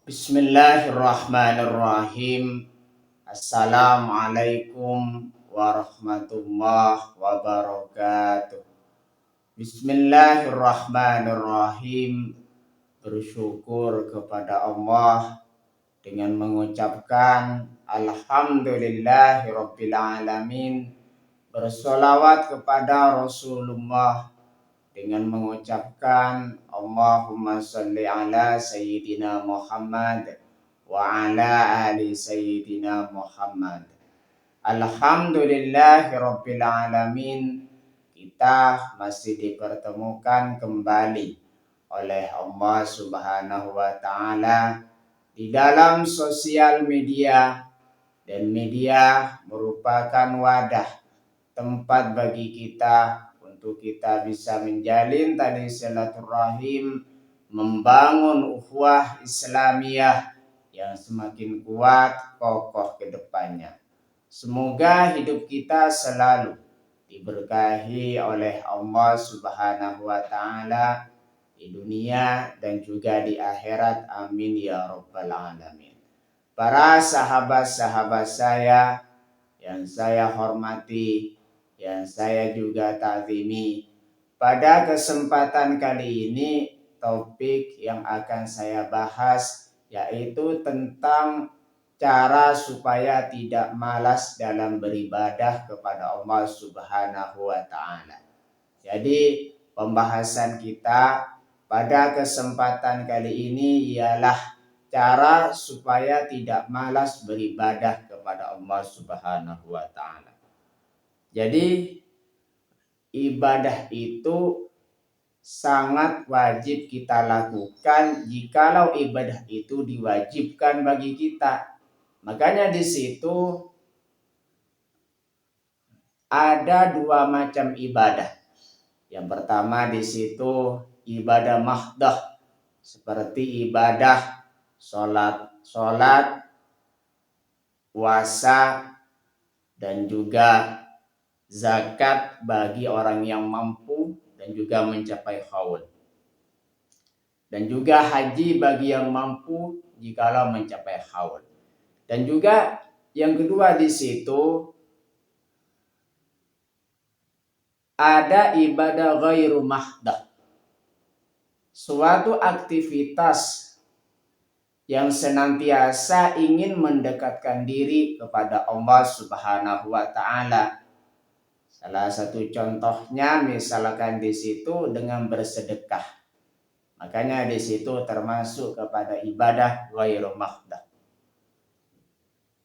Bismillahirrahmanirrahim. Assalamualaikum warahmatullahi wabarakatuh. Bismillahirrahmanirrahim. Bersyukur kepada Allah dengan mengucapkan Alhamdulillahirabbil alamin. Bersolawat kepada Rasulullah dengan mengucapkan Allahumma sholli ala Sayyidina Muhammad wa ala ali Sayyidina Muhammad. Alhamdulillahirabbil alamin. Kita masih dipertemukan kembali oleh Allah Subhanahu wa taala di dalam sosial media, dan media merupakan wadah tempat bagi kita untuk kita bisa menjalin tali silaturahim, membangun ukhuwah Islamiyah yang semakin kuat kokoh ke depannya. Semoga hidup kita selalu diberkahi oleh Allah Subhanahu wa taala di dunia dan juga di akhirat. Amin ya rabbal alamin. Para sahabat-sahabat saya yang saya hormati, yang saya juga ta'zimi, pada kesempatan kali ini topik yang akan saya bahas yaitu tentang cara supaya tidak malas dalam beribadah kepada Allah Subhanahu wa taala. Jadi pembahasan kita pada kesempatan kali ini ialah cara supaya tidak malas beribadah kepada Allah Subhanahu wa taala. Jadi ibadah itu sangat wajib kita lakukan jikalau ibadah itu diwajibkan bagi kita. Makanya di situ ada dua macam ibadah. Yang pertama di situ ibadah mahdah, seperti ibadah sholat, puasa, dan juga zakat bagi orang yang mampu dan juga mencapai haul. Dan juga haji bagi yang mampu jikalau mencapai haul. Dan juga yang kedua di situ ada ibadah ghairu mahdah. Suatu aktivitas yang senantiasa ingin mendekatkan diri kepada Allah Subhanahu wa taala. Salah satu contohnya misalkan di situ dengan bersedekah. Makanya di situ termasuk kepada ibadah ghairu mahdah.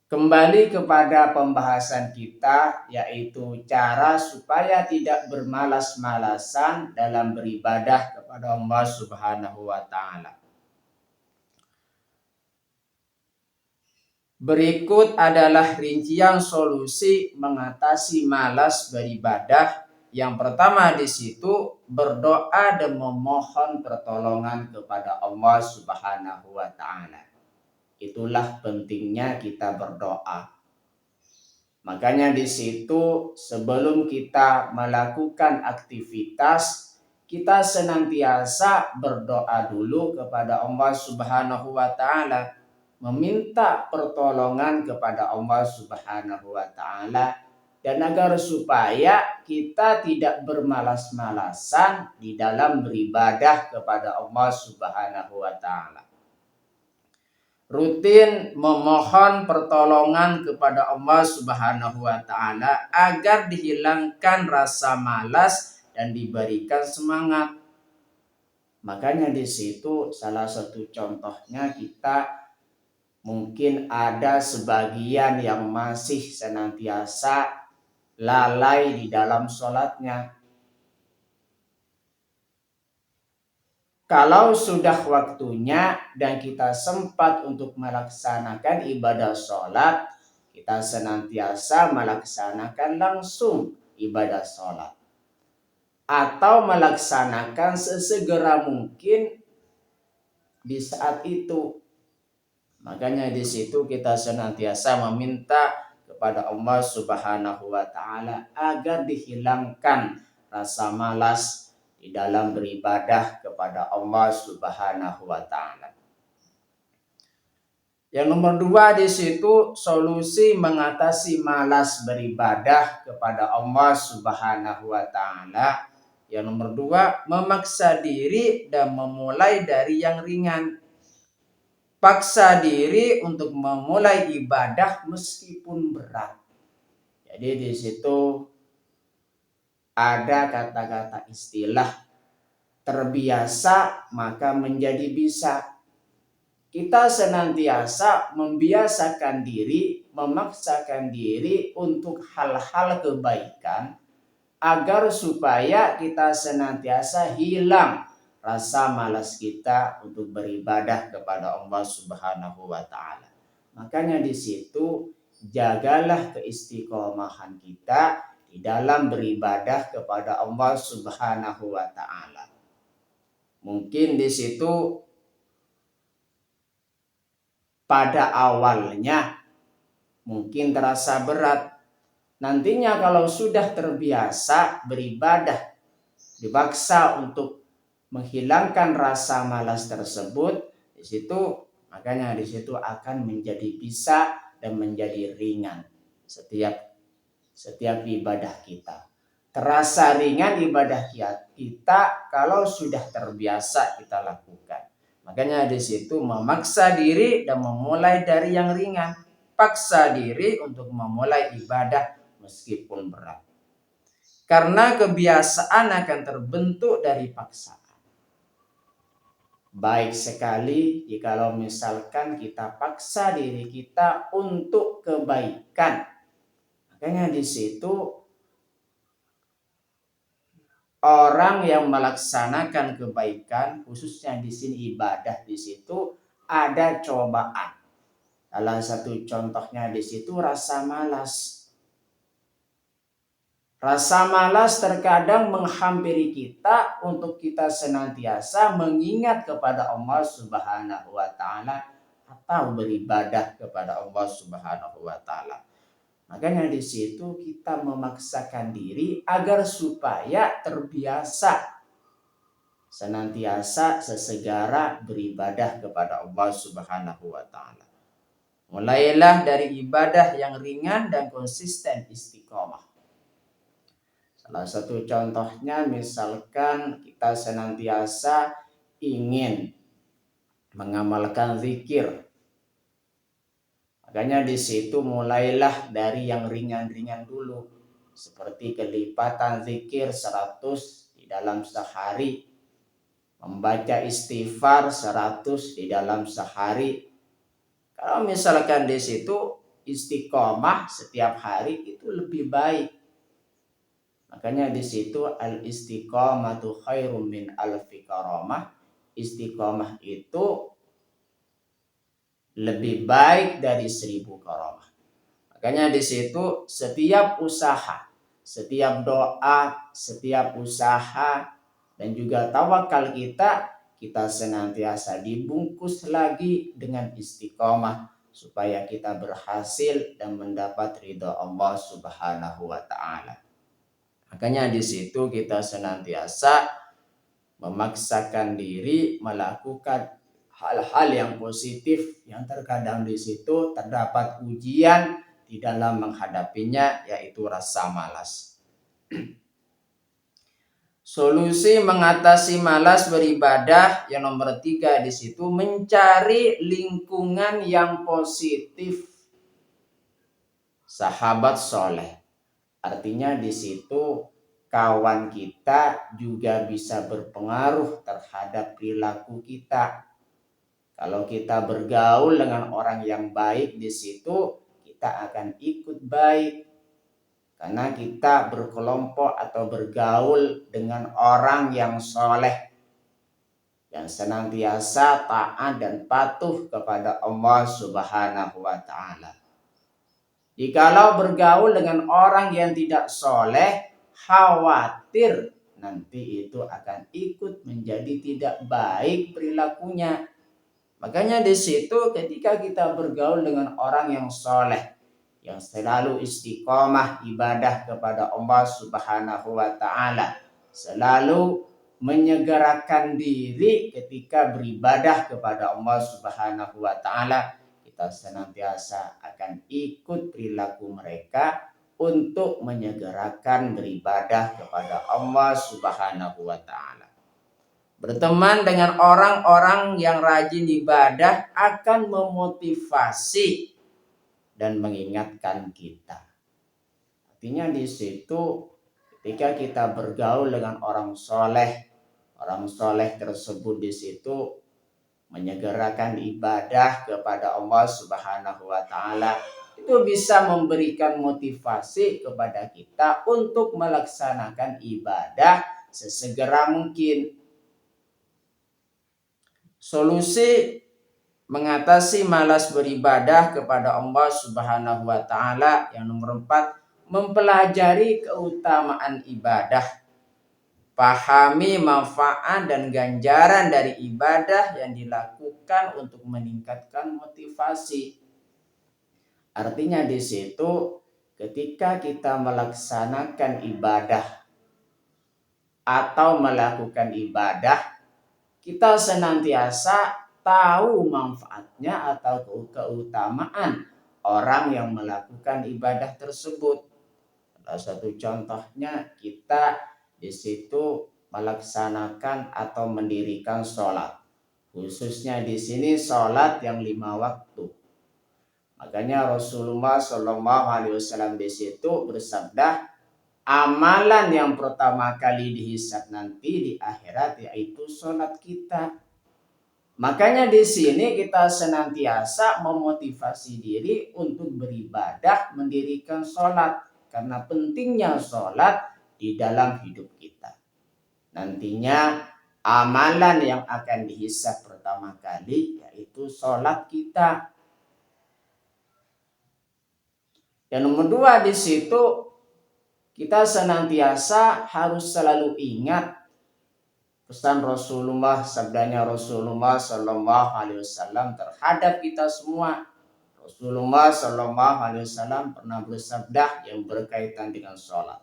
Kembali kepada pembahasan kita, yaitu cara supaya tidak bermalas-malasan dalam beribadah kepada Allah Subhanahu wa taala. Berikut adalah rincian solusi mengatasi malas beribadah. Yang pertama di situ berdoa dan memohon pertolongan kepada Allah Subhanahu wa taala. Itulah pentingnya kita berdoa. Makanya di situ sebelum kita melakukan aktivitas, kita senantiasa berdoa dulu kepada Allah Subhanahu wa taala, meminta pertolongan kepada Allah Subhanahu wa taala, dan agar supaya kita tidak bermalas-malasan di dalam beribadah kepada Allah Subhanahu wa taala. Rutin memohon pertolongan kepada Allah Subhanahu wa taala agar dihilangkan rasa malas dan diberikan semangat. Makanya di situ salah satu contohnya kita mungkin ada sebagian yang masih senantiasa lalai di dalam sholatnya. Kalau sudah waktunya dan kita sempat untuk melaksanakan ibadah sholat, kita senantiasa melaksanakan langsung ibadah sholat. Atau melaksanakan sesegera mungkin di saat itu. Makanya di situ kita senantiasa meminta kepada Allah Subhanahu wa taala agar dihilangkan rasa malas di dalam beribadah kepada Allah Subhanahu wa taala. Yang nomor dua di situ solusi mengatasi malas beribadah kepada Allah Subhanahu wa taala. Yang nomor dua, memaksa diri dan memulai dari yang ringan. Paksa diri untuk memulai ibadah meskipun berat. Jadi di situ ada kata-kata istilah terbiasa maka menjadi bisa. Kita senantiasa membiasakan diri, memaksakan diri untuk hal-hal kebaikan agar supaya kita senantiasa hilang rasa malas kita untuk beribadah kepada Allah Subhanahu wa taala. Makanya di situ jagalah keistiqomahan kita di dalam beribadah kepada Allah Subhanahu wa taala. Mungkin di situ pada awalnya mungkin terasa berat. Nantinya kalau sudah terbiasa beribadah, dipaksa untuk menghilangkan rasa malas tersebut, di situ makanya di situ akan menjadi bisa dan menjadi ringan setiap ibadah kita. Terasa ringan ibadah kita kalau sudah terbiasa kita lakukan. Makanya di situ memaksa diri dan memulai dari yang ringan. Paksa diri untuk memulai ibadah meskipun berat. Karena kebiasaan akan terbentuk dari paksaan. Baik sekali jikalau misalkan kita paksa diri kita untuk kebaikan. Makanya di situ orang yang melaksanakan kebaikan, khususnya di sini ibadah, di situ ada cobaan. Salah satu contohnya di situ rasa malas. Rasa malas terkadang menghampiri kita untuk kita senantiasa mengingat kepada Allah Subhanahu wa taala atau beribadah kepada Allah Subhanahu wa taala. Makanya di situ kita memaksakan diri agar supaya terbiasa senantiasa sesegera beribadah kepada Allah Subhanahu wa taala. Mulailah dari ibadah yang ringan dan konsisten istiqomah. Salah satu contohnya misalkan kita senantiasa ingin mengamalkan zikir. Makanya di situ mulailah dari yang ringan-ringan dulu. Seperti kelipatan zikir 100 di dalam sehari. Membaca istighfar 100 di dalam sehari. Kalau misalkan di situ istiqomah setiap hari itu lebih baik. Makanya di situ al-istiqomatu khairum min alfi karamah. Istiqomah itu lebih baik dari 1000 karamah. Makanya di situ setiap usaha, setiap doa, setiap usaha dan juga tawakal kita senantiasa dibungkus lagi dengan istiqomah supaya kita berhasil dan mendapat ridha Allah Subhanahu wa taala. Makanya di situ kita senantiasa memaksakan diri melakukan hal-hal yang positif yang terkadang di situ terdapat ujian di dalam menghadapinya, yaitu rasa malas. Solusi mengatasi malas beribadah yang nomor 3 di situ mencari lingkungan yang positif. Sahabat soleh. Artinya di situ kawan kita juga bisa berpengaruh terhadap perilaku kita. Kalau kita bergaul dengan orang yang baik di situ, kita akan ikut baik. Karena kita berkelompok atau bergaul dengan orang yang soleh, yang senantiasa taat dan patuh kepada Allah Subhanahu wa taala. Jikalau bergaul dengan orang yang tidak soleh, khawatir nanti itu akan ikut menjadi tidak baik perilakunya. Makanya di situ ketika kita bergaul dengan orang yang soleh, yang selalu istiqomah ibadah kepada Allah Subhanahu wa taala, selalu menyegerakan diri ketika beribadah kepada Allah Subhanahu wa taala, kita senantiasa akan ikut perilaku mereka untuk menyegerakan beribadah kepada Allah Subhanahu wa Ta'ala. Berteman dengan orang-orang yang rajin ibadah akan memotivasi dan mengingatkan kita. Artinya di situ ketika kita bergaul dengan orang soleh tersebut di situ menyegerakan ibadah kepada Allah Subhanahu wa Ta'ala, itu bisa memberikan motivasi kepada kita untuk melaksanakan ibadah sesegera mungkin. Solusi mengatasi malas beribadah kepada Allah Subhanahu wa Ta'ala yang nomor 4, mempelajari keutamaan ibadah. Pahami manfaat dan ganjaran dari ibadah yang dilakukan untuk meningkatkan motivasi. Artinya di situ ketika kita melaksanakan ibadah atau melakukan ibadah, kita senantiasa tahu manfaatnya atau keutamaan orang yang melakukan ibadah tersebut. Salah satu contohnya kita di situ melaksanakan atau mendirikan sholat, khususnya di sini sholat yang 5 waktu. Makanya Rasulullah SAW di situ bersabda, amalan yang pertama kali dihisab nanti di akhirat yaitu sholat kita. Makanya di sini kita senantiasa memotivasi diri untuk beribadah, mendirikan sholat, karena pentingnya sholat di dalam hidup kita. Nantinya amalan yang akan dihisab pertama kali yaitu sholat kita. Yang nomor 2 di situ kita senantiasa harus selalu ingat pesan Rasulullah, sabdanya Rasulullah SAW terhadap kita semua. Rasulullah SAW pernah bersabda yang berkaitan dengan sholat.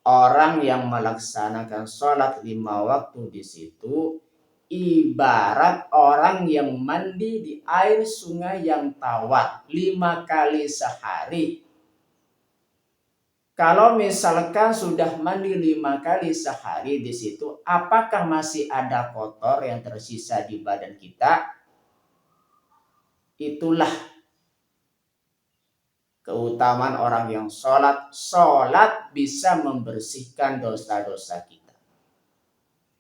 Orang yang melaksanakan sholat 5 waktu di situ ibarat orang yang mandi di air sungai yang tawar 5 kali sehari. Kalau misalkan sudah mandi 5 kali sehari di situ, apakah masih ada kotor yang tersisa di badan kita? Itulah keutamaan orang yang sholat. Sholat bisa membersihkan dosa-dosa kita.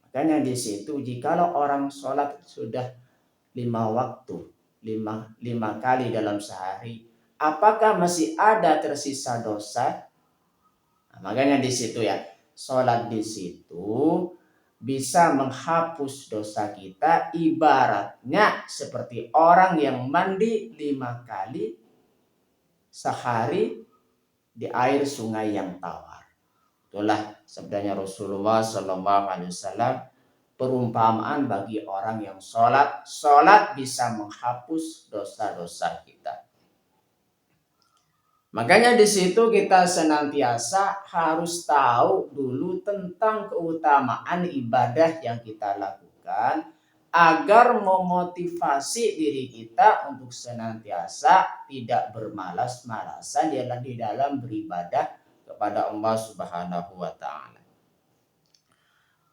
Makanya di situ jikalau orang sholat sudah 5 waktu, 5 kali dalam sehari, apakah masih ada tersisa dosa? Nah, makanya di situ ya, sholat di situ bisa menghapus dosa kita, ibaratnya seperti orang yang mandi 5 kali sehari di air sungai yang tawar. Itulah sabdanya Rasulullah SAW, perumpamaan bagi orang yang sholat. Sholat bisa menghapus dosa-dosa kita. Makanya di situ kita senantiasa harus tahu dulu tentang keutamaan ibadah yang kita lakukan agar memotivasi diri kita untuk senantiasa tidak bermalas-malasan di dalam beribadah kepada Allah Subhanahu wa Ta'ala.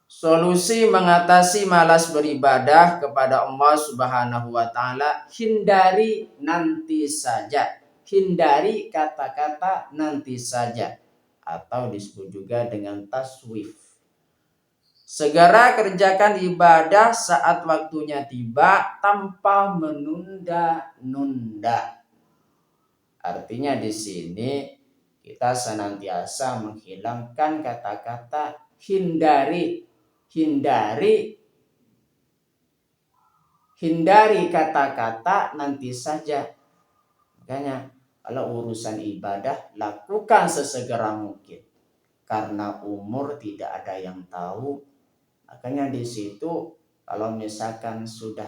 Solusi mengatasi malas beribadah kepada Allah Subhanahu wa Ta'ala, hindari nanti saja. Hindari kata-kata nanti saja atau disebut juga dengan taswif. Segera kerjakan ibadah saat waktunya tiba tanpa menunda-nunda. Artinya di sini kita senantiasa menghilangkan kata-kata hindari kata-kata nanti saja. Makanya kalau urusan ibadah lakukan sesegera mungkin. Karena umur tidak ada yang tahu. Makanya di situ kalau misalkan sudah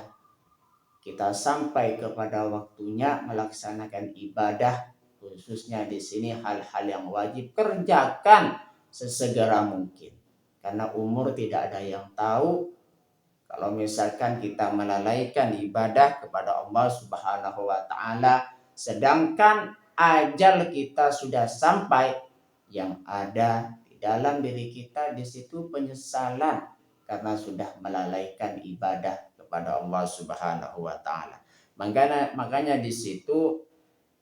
kita sampai kepada waktunya melaksanakan ibadah, khususnya di sini hal-hal yang wajib kerjakan sesegera mungkin. Karena umur tidak ada yang tahu. Kalau misalkan kita melalaikan ibadah kepada Allah Subhanahu wa taala, sedangkan ajal kita sudah sampai, yang ada di dalam diri kita di situ penyesalan karena sudah melalaikan ibadah kepada Allah Subhanahu wa taala. Makanya di situ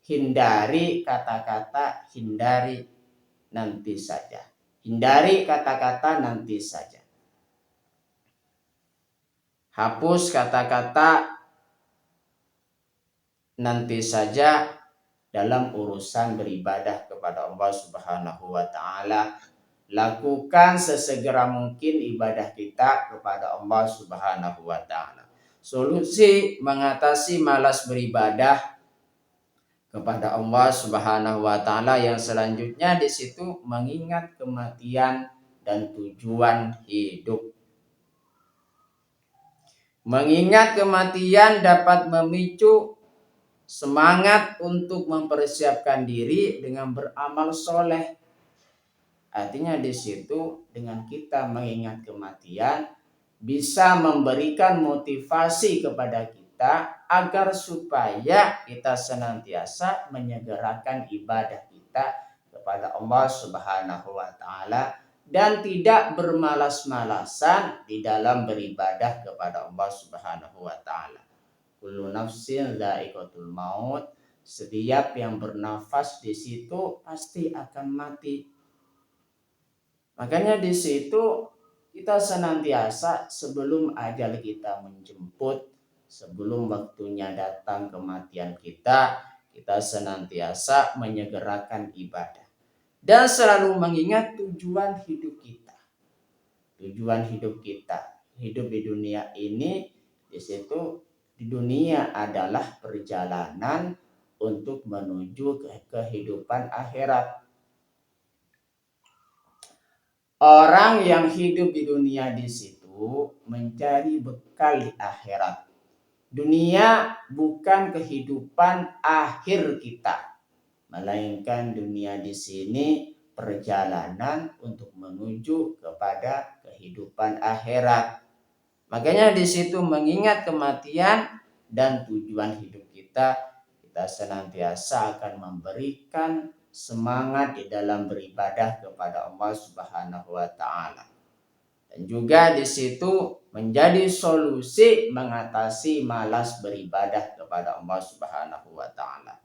hindari kata-kata hindari nanti saja. Hindari kata-kata nanti saja. Hapus kata-kata nanti saja dalam urusan beribadah kepada Allah Subhanahu wa taala. Lakukan sesegera mungkin ibadah kita kepada Allah Subhanahu wa taala. Solusi mengatasi malas beribadah kepada Allah Subhanahu wa taala yang selanjutnya di situ mengingat kematian dan tujuan hidup. Mengingat kematian dapat memicu semangat untuk mempersiapkan diri dengan beramal soleh. Artinya di situ dengan kita mengingat kematian bisa memberikan motivasi kepada kita agar supaya kita senantiasa menyegerakan ibadah kita kepada Allah Subhanahu wa taala dan tidak bermalas-malasan di dalam beribadah kepada Allah Subhanahu wa taala. Kullu nafsin dha'iqatul maut. Setiap yang bernafas di situ pasti akan mati. Makanya di situ kita senantiasa sebelum ajal kita menjemput, sebelum waktunya datang kematian kita senantiasa menyegerakan ibadah dan selalu mengingat tujuan hidup kita. Tujuan hidup kita, hidup di dunia ini, di situ di dunia adalah perjalanan untuk menuju ke kehidupan akhirat. Orang yang hidup di dunia di situ mencari bekal di akhirat. Dunia bukan kehidupan akhir kita, melainkan dunia di sini perjalanan untuk menuju kepada kehidupan akhirat. Makanya di situ mengingat kematian dan tujuan hidup kita senantiasa akan memberikan semangat di dalam beribadah kepada Allah Subhanahu wa taala. Dan juga di situ menjadi solusi mengatasi malas beribadah kepada Allah Subhanahu wa taala.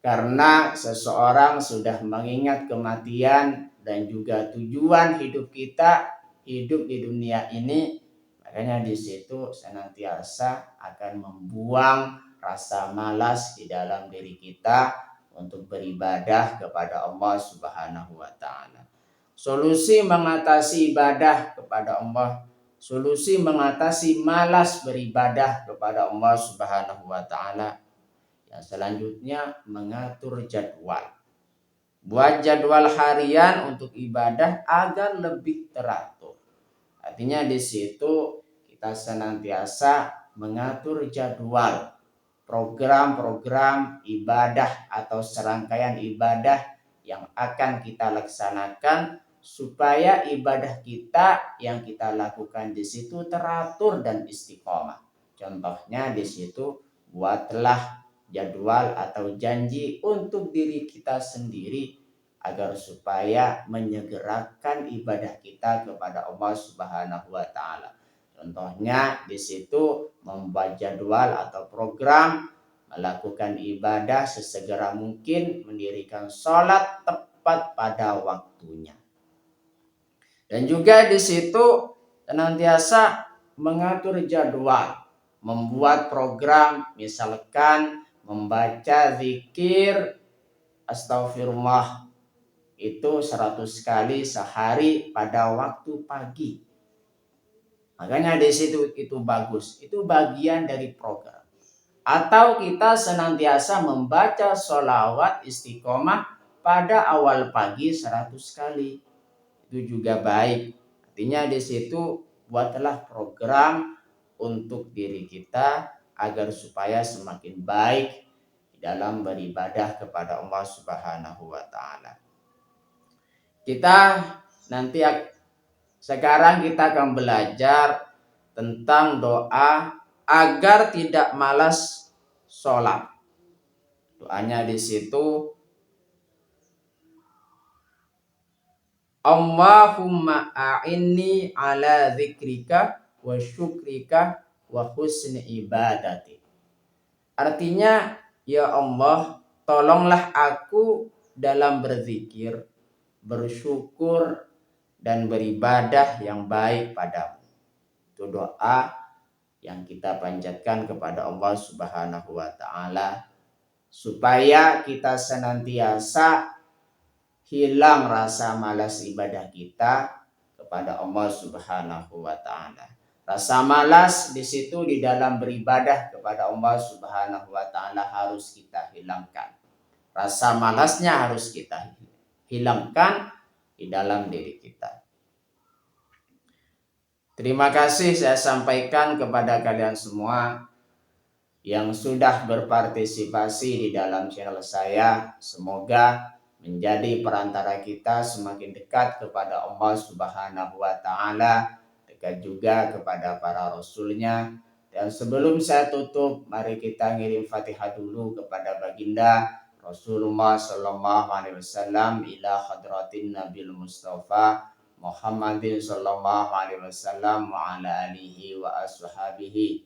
Karena seseorang sudah mengingat kematian dan juga tujuan hidup kita, hidup di dunia ini, makanya di situ senantiasa akan membuang rasa malas di dalam diri kita untuk beribadah kepada Allah Subhanahu wa taala. Solusi mengatasi ibadah kepada Allah, solusi mengatasi malas beribadah kepada Allah Subhanahu wa taala. Yang selanjutnya mengatur jadwal. Buat jadwal harian untuk ibadah agar lebih teratur. Artinya di situ kita senantiasa mengatur jadwal program-program ibadah atau serangkaian ibadah yang akan kita laksanakan supaya ibadah kita yang kita lakukan di situ teratur dan istiqomah. Contohnya di situ buatlah jadwal atau janji untuk diri kita sendiri agar supaya menyegerakan ibadah kita kepada Allah Subhanahu wa taala. Contohnya di situ membuat jadwal atau program melakukan ibadah sesegera mungkin, mendirikan sholat tepat pada waktunya. Dan juga di situ senantiasa mengatur jadwal, membuat program, misalkan membaca zikir astagfirullah itu 100 kali sehari pada waktu pagi. Makanya di situ itu bagus. Itu bagian dari program. Atau kita senantiasa membaca sholawat istiqomah pada awal pagi 100 kali. Itu juga baik. Artinya di situ buatlah program untuk diri kita agar supaya semakin baik dalam beribadah kepada Allah Subhanahu wa taala. Sekarang kita akan belajar tentang doa agar tidak malas sholat. Doanya di situ, Allahumma a'inni ala dzikrika wa syukrika wa husni ibadati. Artinya, ya Allah, tolonglah aku dalam berzikir, bersyukur, dan beribadah yang baik padamu. Itu doa yang kita panjatkan kepada Allah Subhanahu wa Ta'ala, supaya kita senantiasa hilang rasa malas ibadah kita kepada Allah Subhanahu wa Ta'ala. Rasa malas di situ di dalam beribadah kepada Allah Subhanahu wa Ta'ala harus kita hilangkan. Rasa malasnya harus kita hilangkan di dalam diri kita. Terima kasih saya sampaikan kepada kalian semua yang sudah berpartisipasi di dalam channel saya. Semoga menjadi perantara kita semakin dekat kepada Allah Subhanahu wa Ta'ala, dekat juga kepada para rasulnya. Dan sebelum saya tutup, mari kita ngirim Fatihah dulu kepada baginda Rasulullah Sallallahu Alaihi Wasallam, ila hadratin Nabil Mustafa Muhammadin Sallallahu Alaihi Wasallam wa ala alihi wa ashabihi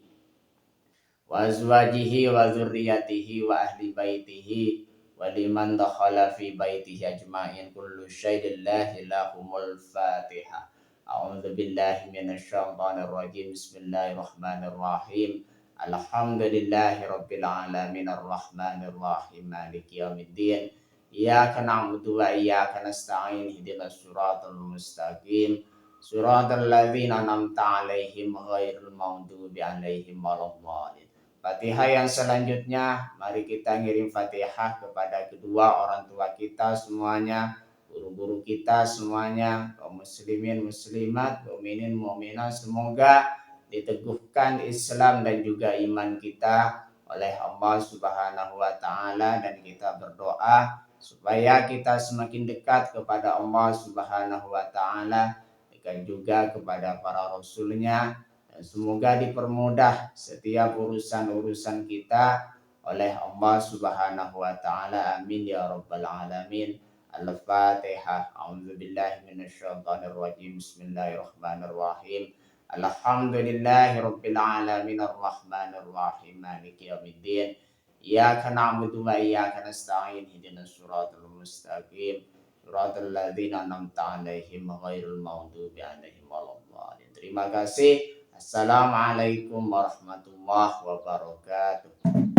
wa azwajihi wa dzurriyyatihi wa ahli baitihi wa liman dakhala fi baitihi ajma'in kullu syai'in la ilahumul Fatihah. A'udzu billahi minasyaitonir rajim. Bismillahirrahmanirrahim. Alhamdulillahi rabbil alamin arrahmanir rahim maliki yaumiddin. Iyyaka na'budu wa iyyaka nasta'in ihdinas siratal mustaqim. Siratal ladzina an'amta 'alaihim ghairil maghdubi 'alaihim waladdallin. Fatihah yang selanjutnya, mari kita ngirim Fatihah kepada kedua orang tua kita semuanya, guru-guru kita semuanya, kaum muslimin muslimat, mukminin mukminat, semoga diteguhkan Islam dan juga iman kita oleh Allah Subhanahu wa Ta'ala, dan kita berdoa supaya kita semakin dekat kepada Allah Subhanahu wa Ta'ala, dekat juga kepada para rasulnya. Semoga dipermudah setiap urusan-urusan kita oleh Allah Subhanahu wa Ta'ala. Amin ya rabbal alamin. Al-Fatihah. A'udzubillahi minasyaitonir rajim. Bismillahirrahmanirrahim. Alhamdulillahi rabbil alamin arrahmanir rahim maliki yaumiddin. Iyyaka na'budu wa iyyaka nasta'in ihdinas siratal mustaqim. Siratal ladzina an'amta 'alaihim ghairil maghdubi 'alaihim waladdallin. Terima kasih. Assalamualaikum warahmatullahi wabarakatuh.